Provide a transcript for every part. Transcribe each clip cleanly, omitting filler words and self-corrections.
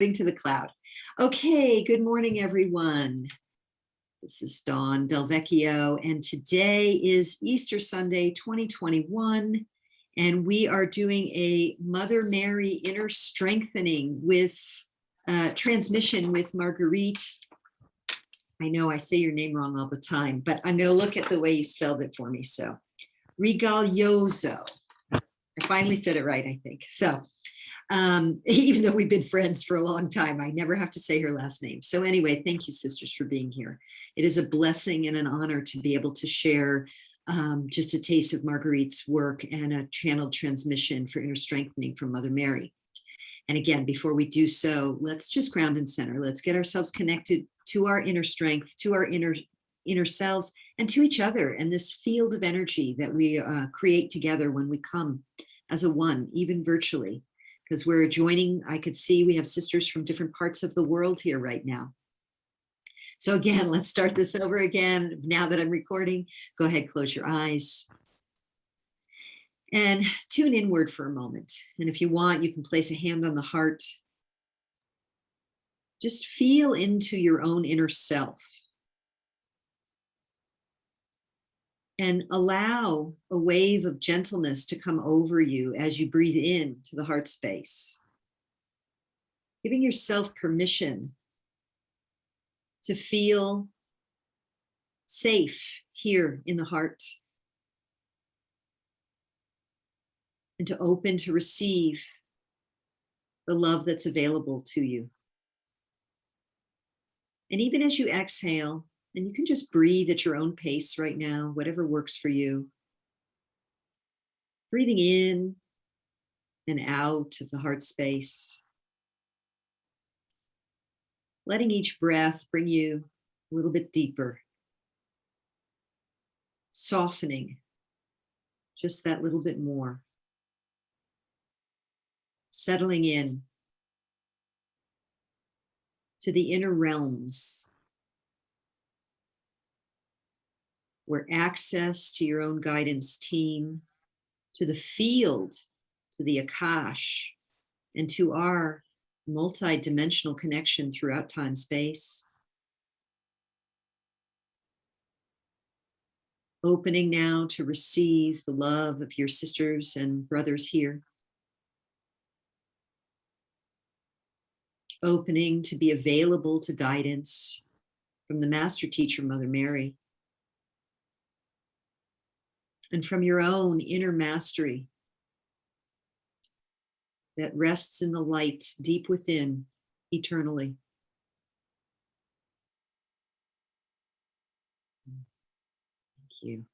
Bring to the cloud. Okay, good morning, everyone. This is Dawn Del Vecchio, and today is Easter Sunday, 2021, and we are doing a Mother Mary inner strengthening with transmission with Marguerite. I know I say your name wrong all the time, but I'm going to look at the way you spelled it for me. So, Rigoglioso. I finally said it right, I think. So, even though we've been friends for a long time, I never have to say her last name. So anyway, thank you, sisters, for being here. It is a blessing and an honor to be able to share just a taste of Marguerite's work and a channeled transmission for inner strengthening from Mother Mary. And again, before we do so, let's just ground and center. Let's get ourselves connected to our inner strength, to our inner selves, and to each other, and this field of energy that we create together when we come as a one, even virtually. Because we're joining, I could see we have sisters from different parts of the world here right now. So again, let's start this over again. Now that I'm recording, go ahead, close your eyes. And tune inward for a moment. And if you want, you can place a hand on the heart. Just feel into your own inner self. And allow a wave of gentleness to come over you as you breathe in to the heart space. Giving yourself permission to feel safe here in the heart. And to open to receive the love that's available to you. And even as you exhale, and you can just breathe at your own pace right now, whatever works for you. Breathing in and out of the heart space. Letting each breath bring you a little bit deeper. Softening just that little bit more. Settling in to the inner realms, where access to your own guidance team, to the field, to the Akash, and to our multi-dimensional connection throughout time space. Opening now to receive the love of your sisters and brothers here. Opening to be available to guidance from the Master Teacher, Mother Mary. And from your own inner mastery that rests in the light deep within eternally. Thank you.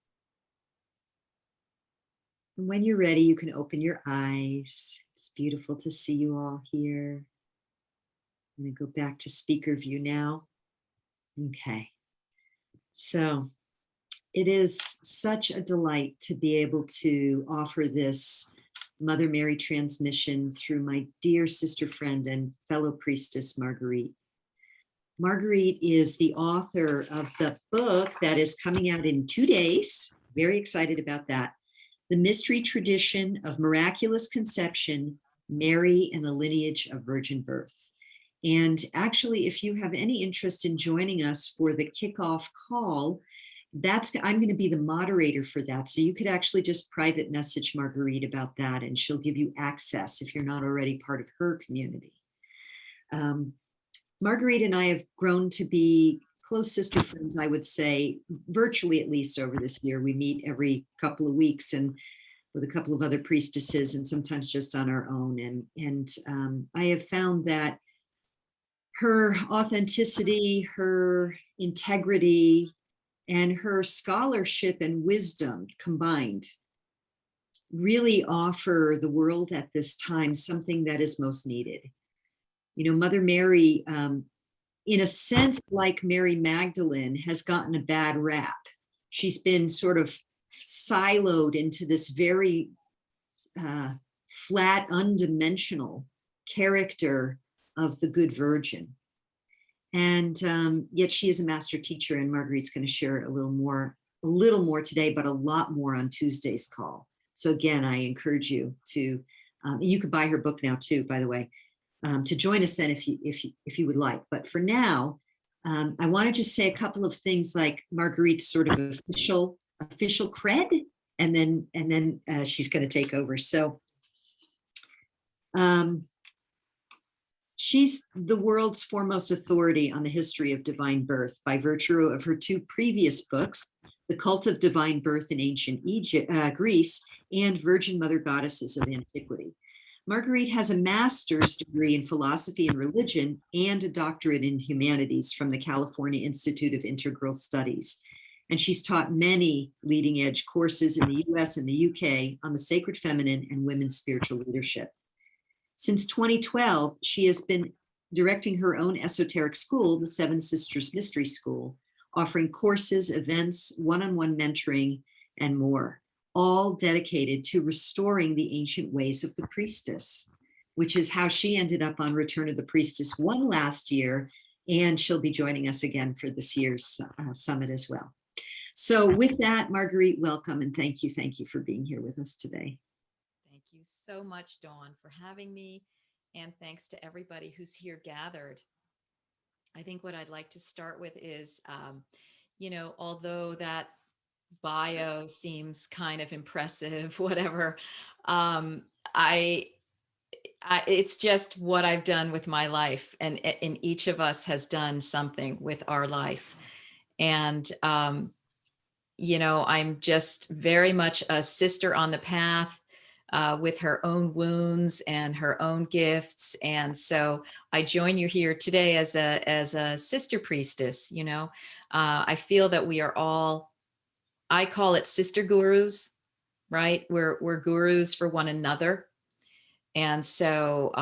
And when you're ready, you can open your eyes. It's beautiful to see you all here. I'm going to go back to speaker view now. Okay. So it is such a delight to be able to offer this Mother Mary transmission through my dear sister friend and fellow priestess, Marguerite. Marguerite is the author of the book that is coming out in 2 days. Very excited about that. The Mystery Tradition of Miraculous Conception, Mary and the Lineage of Virgin Birth. And actually, if you have any interest in joining us for the kickoff call, I'm going to be the moderator for that. So you could actually just private message Marguerite about that, and she'll give you access if you're not already part of her community. Marguerite and I have grown to be close sister friends, I would say, virtually at least over this year. We meet every couple of weeks and with a couple of other priestesses, and sometimes just on our own. And I have found that her authenticity, her integrity, and her scholarship and wisdom combined really offer the world at this time something that is most needed. You know, Mother Mary, in a sense, like Mary Magdalene, has gotten a bad rap. She's been sort of siloed into this very flat, undimensional character of the Good Virgin. And yet she is a master teacher, and Marguerite's going to share a little more today, but a lot more on Tuesday's call. So again, I encourage you to, you could buy her book now too, by the way. to join us then if you would like. But for now, I want to just say a couple of things like Marguerite's sort of official cred, and then she's going to take over. So she's the world's foremost authority on the history of divine birth by virtue of her two previous books, The Cult of Divine Birth in Ancient Greece and Virgin Mother Goddesses of Antiquity. Marguerite has a master's degree in philosophy and religion and a doctorate in humanities from the California Institute of Integral Studies. And she's taught many leading edge courses in the US and the UK on the sacred feminine and women's spiritual leadership. Since 2012, she has been directing her own esoteric school, the Seven Sisters Mystery School, offering courses, events, one-on-one mentoring, and more, all dedicated to restoring the ancient ways of the priestess, which is how she ended up on Return of the Priestess 1 last year, and she'll be joining us again for this year's summit as well. So with that, Marguerite, welcome, and thank you for being here with us today. Thank you so much, Dawn, for having me, and thanks to everybody who's here gathered. I think what I'd like to start with is, although that bio seems kind of impressive, whatever, it's just what I've done with my life, and each of us has done something with our life. And, I'm just very much a sister on the path, with her own wounds and her own gifts. And so I join you here today as a sister priestess. I feel that we are all, I call it sister gurus, right? We're gurus for one another. And so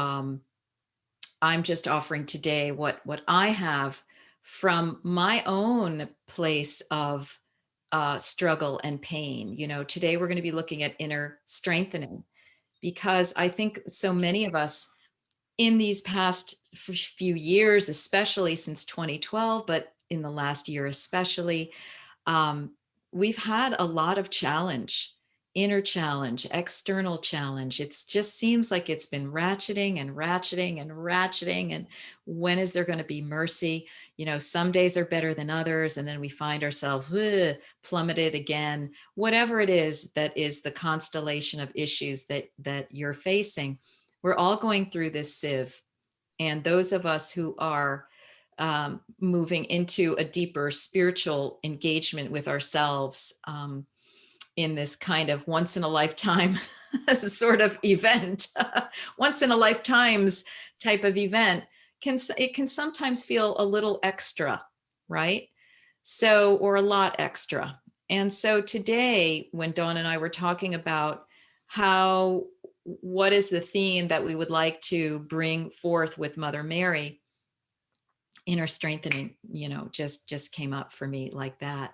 I'm just offering today what I have from my own place of struggle and pain. Today we're going to be looking at inner strengthening, because I think so many of us in these past few years, especially since 2012, but in the last year especially, we've had a lot of challenge, inner challenge, external challenge. It just seems like it's been ratcheting and ratcheting and ratcheting. And when is there going to be mercy? Some days are better than others. And then we find ourselves plummeted again. Whatever it is that is the constellation of issues that you're facing, we're all going through this sieve. And those of us who are moving into a deeper spiritual engagement with ourselves, in this kind of once in a lifetime sort of event, once in a lifetimes type of event, it can sometimes feel a little extra, right? So, or a lot extra. And so today, when Dawn and I were talking about what is the theme that we would like to bring forth with Mother Mary, inner strengthening, just came up for me like that.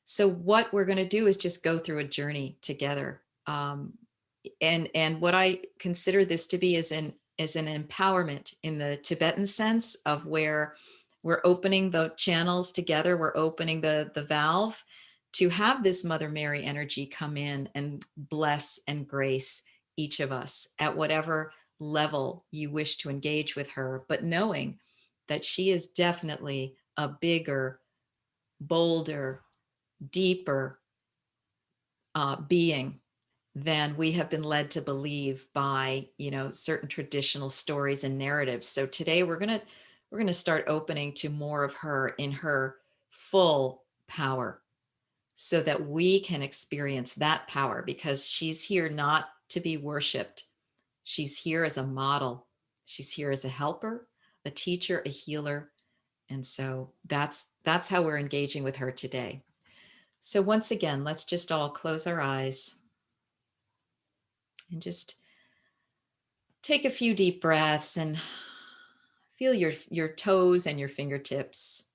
So what we're going to do is just go through a journey together. And what I consider this to be is an empowerment in the Tibetan sense of where we're opening the channels together. We're opening the valve to have this Mother Mary energy come in and bless and grace each of us at whatever level you wish to engage with her, but knowing that she is definitely a bigger, bolder, deeper being than we have been led to believe by certain traditional stories and narratives. So today we're going to start opening to more of her in her full power, so that we can experience that power, because she's here not to be worshiped. She's here as a model. She's here as a helper, a teacher, a healer. And so that's how we're engaging with her today. So once again, let's just all close our eyes and just take a few deep breaths and feel your toes and your fingertips.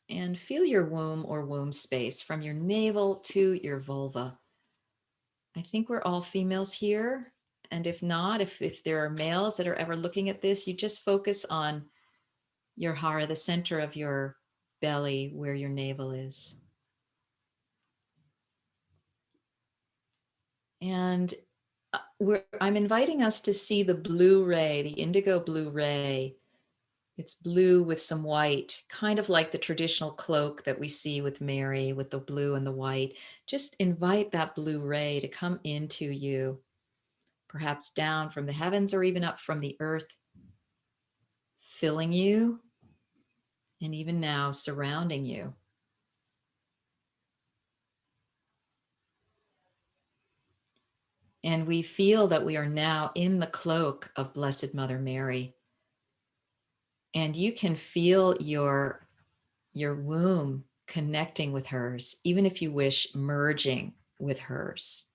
And feel your womb or womb space from your navel to your vulva. I think we're all females here. And if not, if there are males that are ever looking at this, you just focus on your hara, the center of your belly where your navel is. And I'm inviting us to see the blue ray, the indigo blue ray. It's blue with some white, kind of like the traditional cloak that we see with Mary, with the blue and the white. Just invite that blue ray to come into you, perhaps down from the heavens or even up from the earth, filling you, and even now surrounding you. And we feel that we are now in the cloak of Blessed Mother Mary. And you can feel your womb connecting with hers, even if you wish, merging with hers.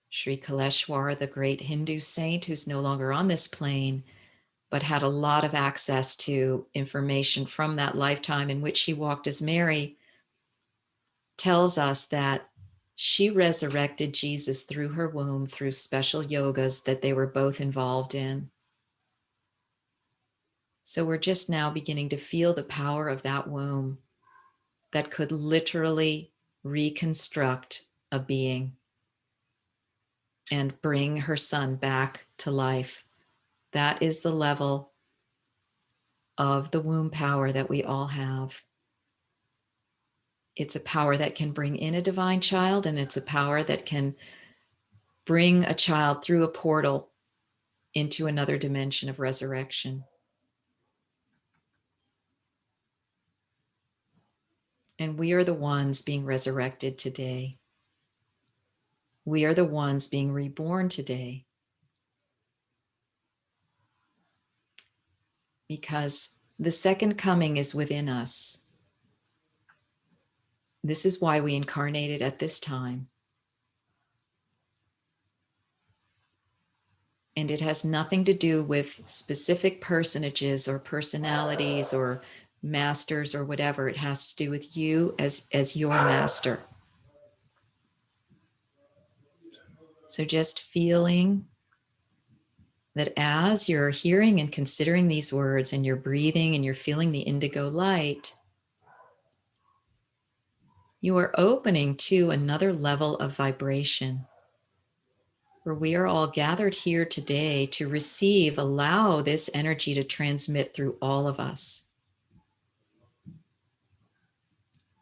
Sri Kaleshwar, the great Hindu saint who's no longer on this plane, but had a lot of access to information from that lifetime in which she walked as Mary, tells us that she resurrected Jesus through her womb through special yogas that they were both involved in. So we're just now beginning to feel the power of that womb that could literally reconstruct a being and bring her son back to life. That is the level of the womb power that we all have. It's a power that can bring in a divine child, and it's a power that can bring a child through a portal into another dimension of resurrection. And we are the ones being resurrected today. We are the ones being reborn today. Because the second coming is within us. This is why we incarnated at this time. And it has nothing to do with specific personages or personalities or masters or whatever. It has to do with you as your master. So just feeling that as you're hearing and considering these words and you're breathing and you're feeling the indigo light, you are opening to another level of vibration where we are all gathered here today to receive, allow this energy to transmit through all of us.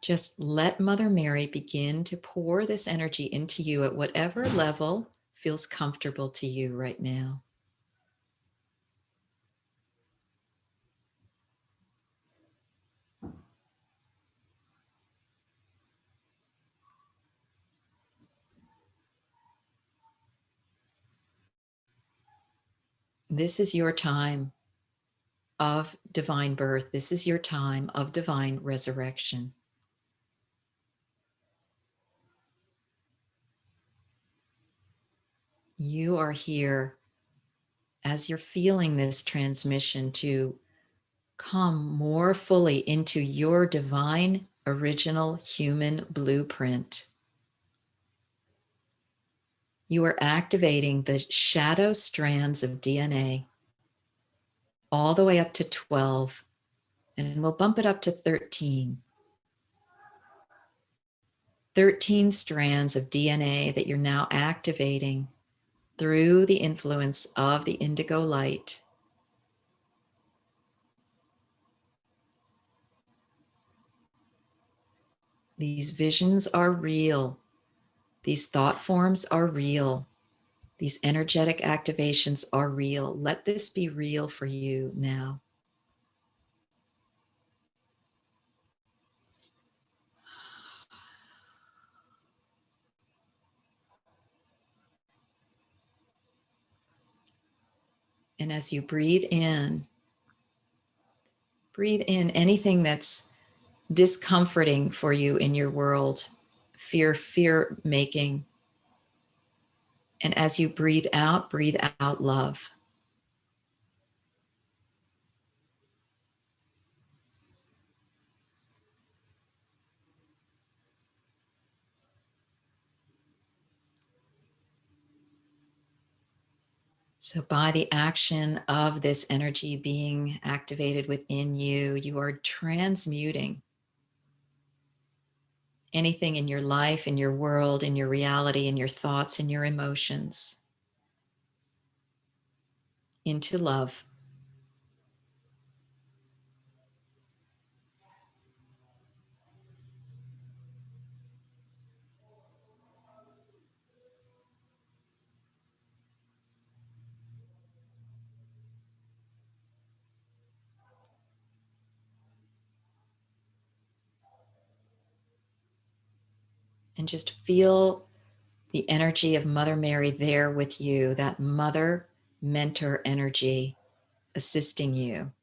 Just let Mother Mary begin to pour this energy into you at whatever level feels comfortable to you right now. This is your time of divine birth. This is your time of divine resurrection. You are here as you're feeling this transmission to come more fully into your divine, original human blueprint. You are activating the shadow strands of DNA all the way up to 12, and we'll bump it up to 13. 13 strands of DNA that you're now activating through the influence of the indigo light. These visions are real. These thought forms are real. These energetic activations are real. Let this be real for you now. And as you breathe in anything that's discomforting for you in your world, fear making. And as you breathe out love. So by the action of this energy being activated within you, you are transmuting anything in your life, in your world, in your reality, in your thoughts, in your emotions, into love. And just feel the energy of Mother Mary there with you, that mother mentor energy assisting you.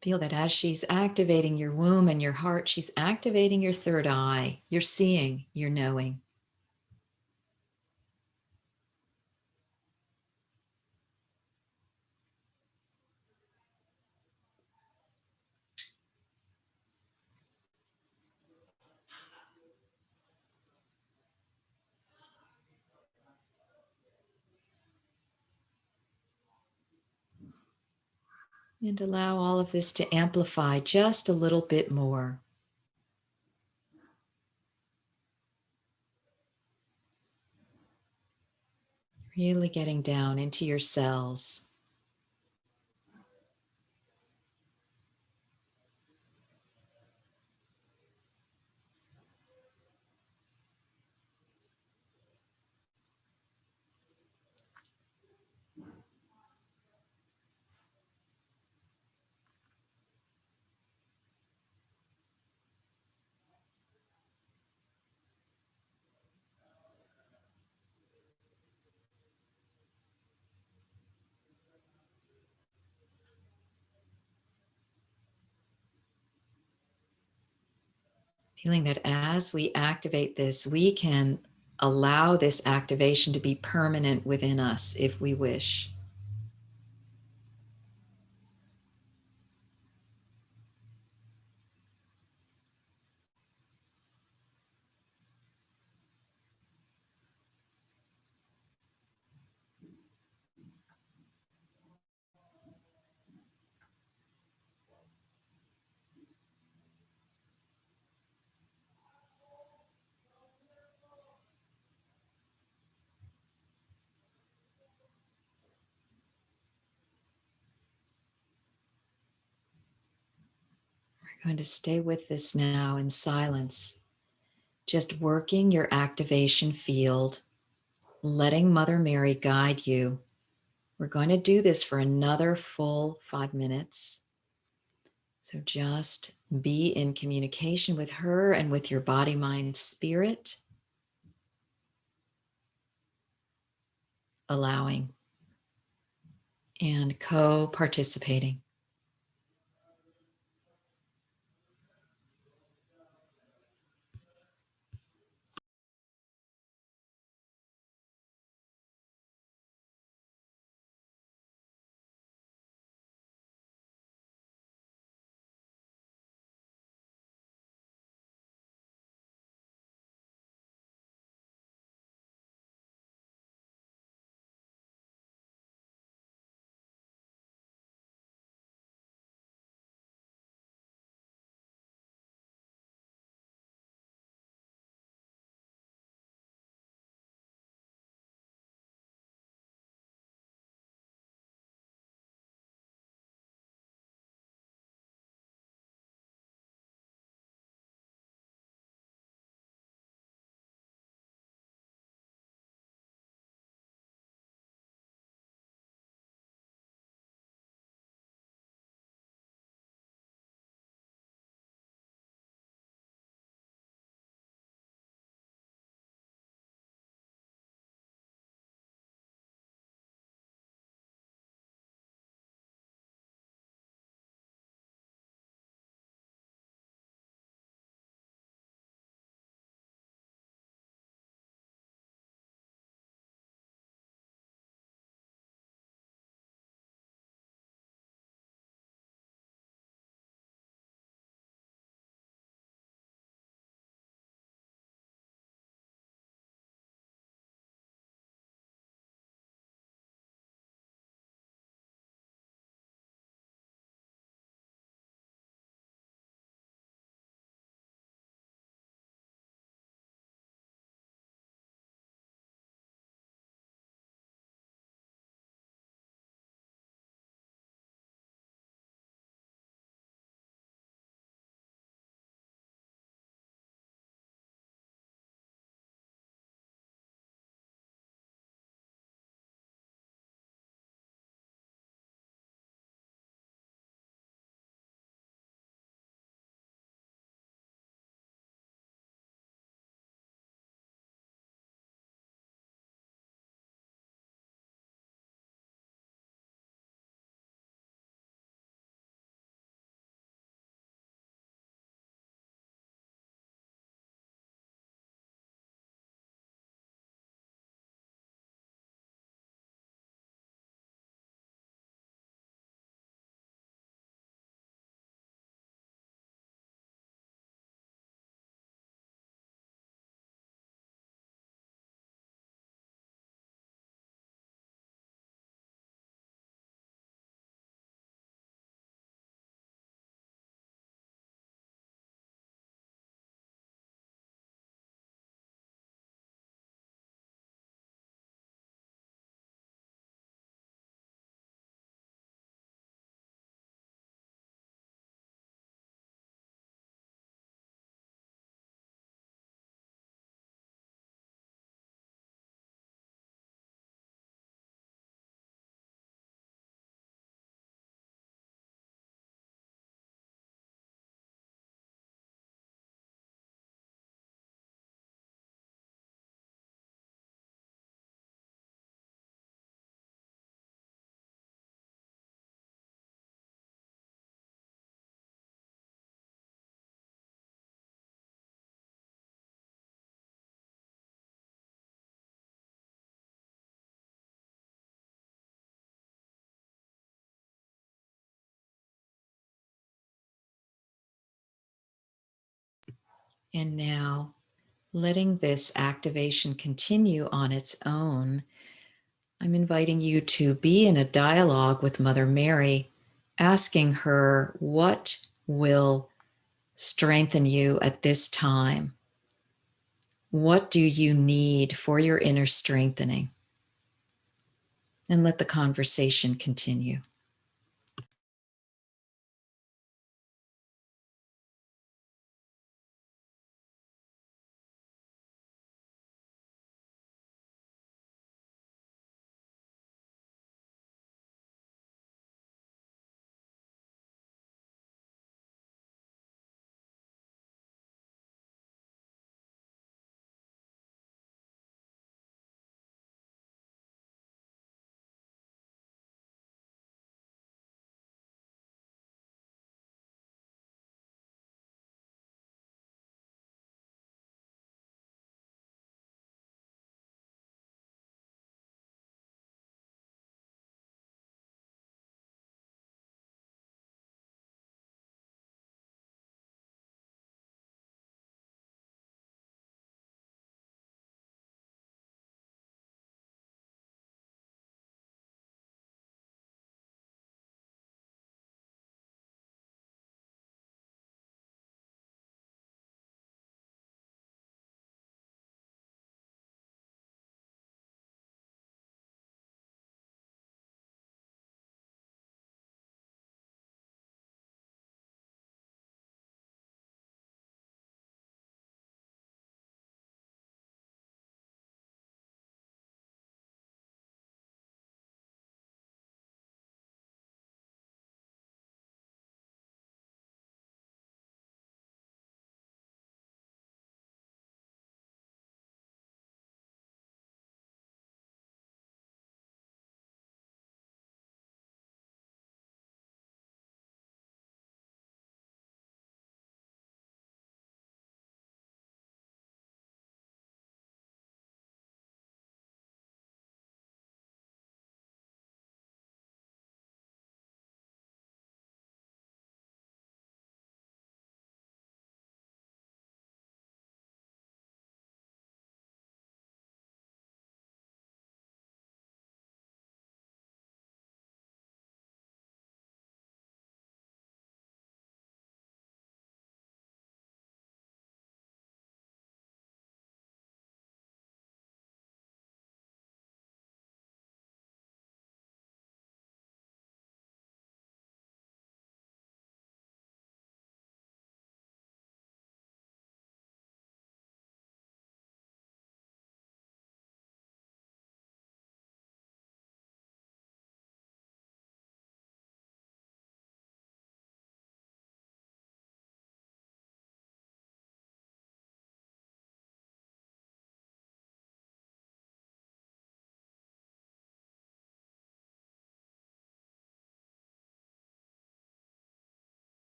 Feel that as she's activating your womb and your heart, she's activating your third eye. You're seeing, you're knowing. And allow all of this to amplify just a little bit more. Really getting down into your cells. Feeling that as we activate this, we can allow this activation to be permanent within us if we wish. We're going to stay with this now in silence, just working your activation field, letting Mother Mary guide you. We're going to do this for another full 5 minutes. So just be in communication with her and with your body, mind, spirit, allowing and co-participating. And now, letting this activation continue on its own, I'm inviting you to be in a dialogue with Mother Mary, asking her what will strengthen you at this time. What do you need for your inner strengthening? And let the conversation continue.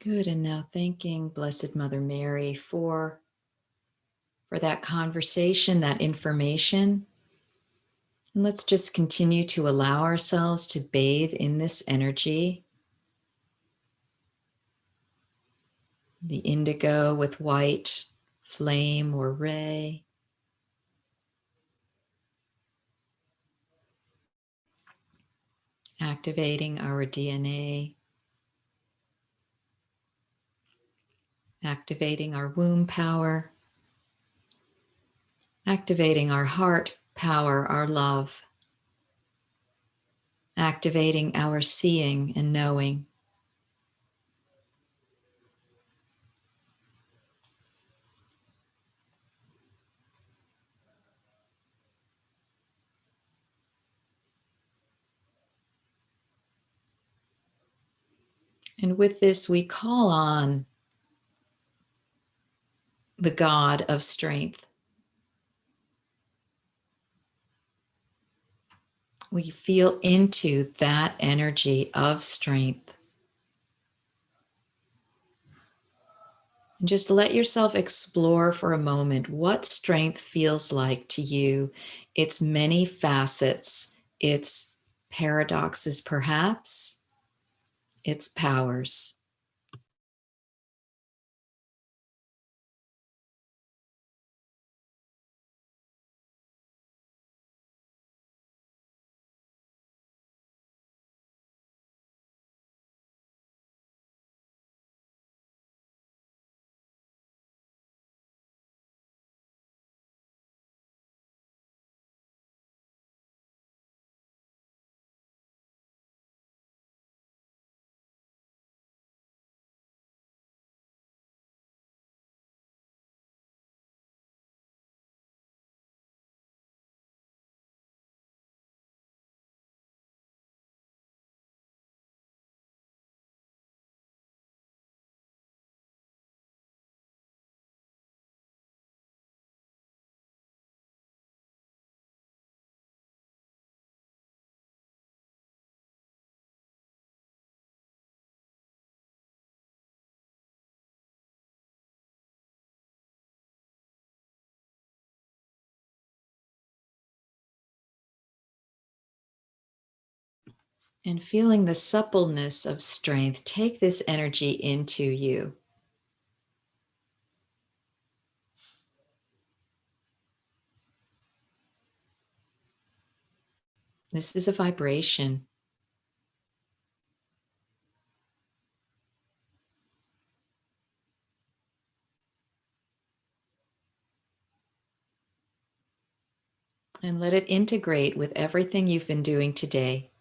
Good. And now thanking Blessed Mother Mary for that conversation, that information. And let's just continue to allow ourselves to bathe in this energy. The indigo with white flame or ray. activating our DNA, activating our womb power, activating our heart power, our love, activating our seeing and knowing. And with this, we call on the God of strength. We feel into that energy of strength. And just let yourself explore for a moment what strength feels like to you, its many facets, its paradoxes, perhaps, its powers. And feeling the suppleness of strength, take this energy into you. This is a vibration. And let it integrate with everything you've been doing today.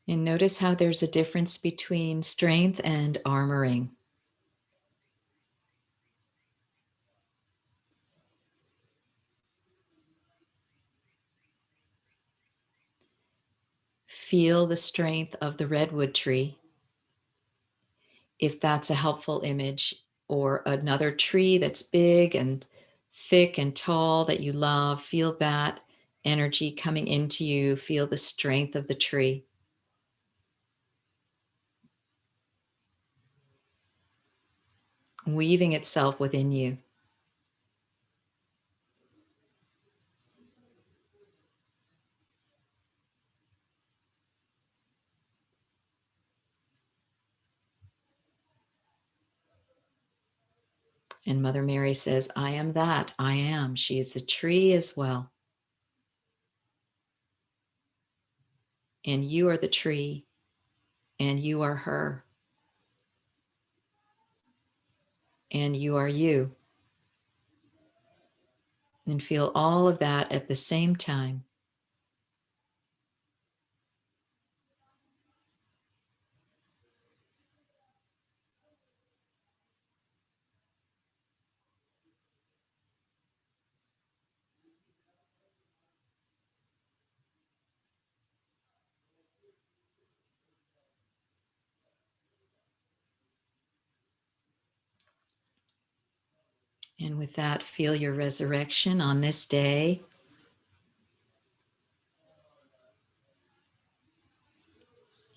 And notice how there's a difference between strength and armoring. Feel the strength of the redwood tree, if that's a helpful image, or another tree that's big and thick and tall that you love. Feel that energy coming into you. Feel the strength of the tree. Weaving itself within you. And Mother Mary says, I am that, I am. She is the tree as well. And you are the tree, and you are her, and you are you. And feel all of that at the same time. And with that, feel your resurrection on this day.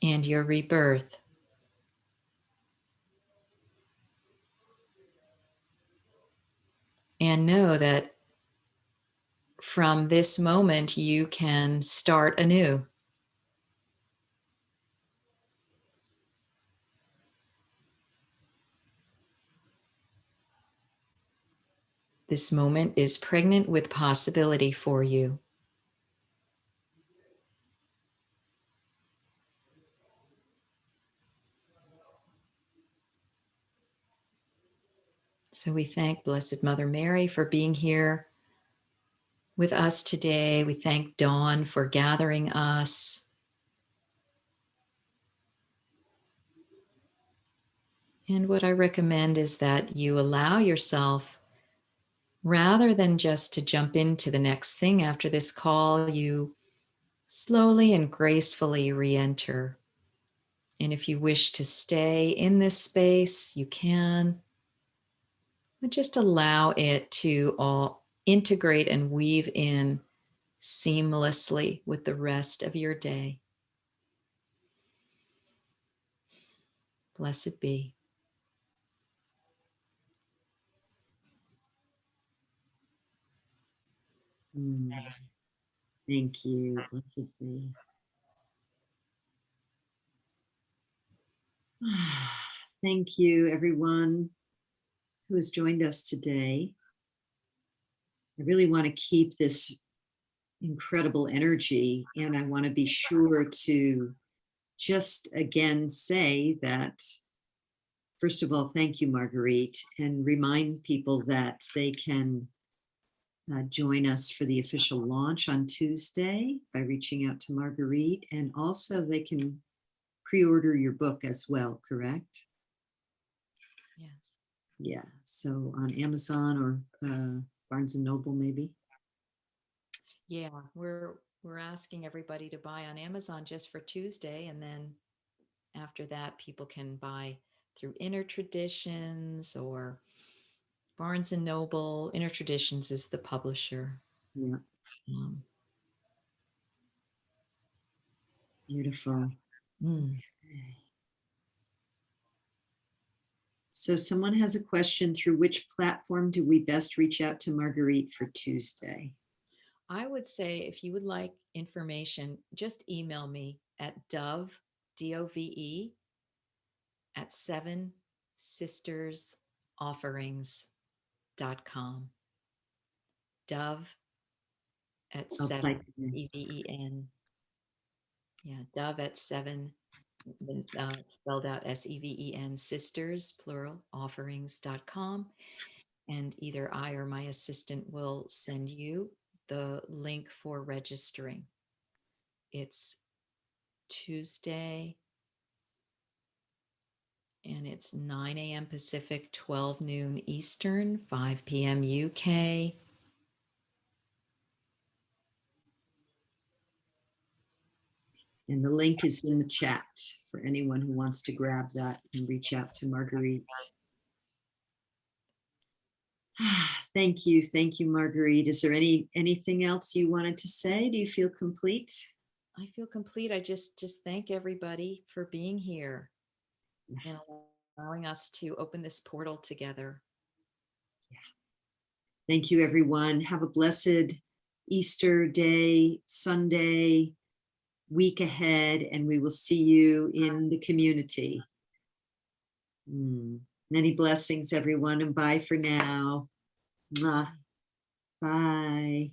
And your rebirth. And know that from this moment, you can start anew. This moment is pregnant with possibility for you. So we thank Blessed Mother Mary for being here with us today. We thank Dawn for gathering us. And what I recommend is that you allow yourself, rather than just to jump into the next thing after this call, you slowly and gracefully re-enter. And if you wish to stay in this space, you can. But just allow it to all integrate and weave in seamlessly with the rest of your day. Blessed be. Thank you. Blessed be. Thank you, everyone who has joined us today. I really want to keep this incredible energy, and I want to be sure to just again say that, first of all, thank you, Marguerite, and remind people that they can join us for the official launch on Tuesday by reaching out to Marguerite, and also they can pre-order your book as well, correct? Yes. Yeah, so on Amazon or Barnes and Noble, maybe. Yeah, we're asking everybody to buy on Amazon just for Tuesday, and then after that, people can buy through Inner Traditions or Barnes and Noble. Inner Traditions is the publisher. Yeah, Um, beautiful. mm. So someone has a question: through which platform do we best reach out to Marguerite for Tuesday? I would say if you would like information, just email me at dove, D-O-V-E, at 7sistersofferings.com. Dove at I'll 7, type it in. E-V-E-N. Yeah, Dove at 7, spelled out S-E-V-E-N, sisters, plural, offerings.com. And either I or my assistant will send you the link for registering. It's Tuesday, and it's 9 a.m. Pacific, 12 noon Eastern, 5 p.m. UK. And the link is in the chat for anyone who wants to grab that and reach out to Marguerite. Thank you, Marguerite. Is there anything else you wanted to say? Do you feel complete? I feel complete. I just thank everybody for being here and allowing us to open this portal together. Thank you, everyone. Have a blessed Easter day, Sunday, week ahead, and we will see you in the community. Many blessings, everyone, and bye for now. Mwah. Bye.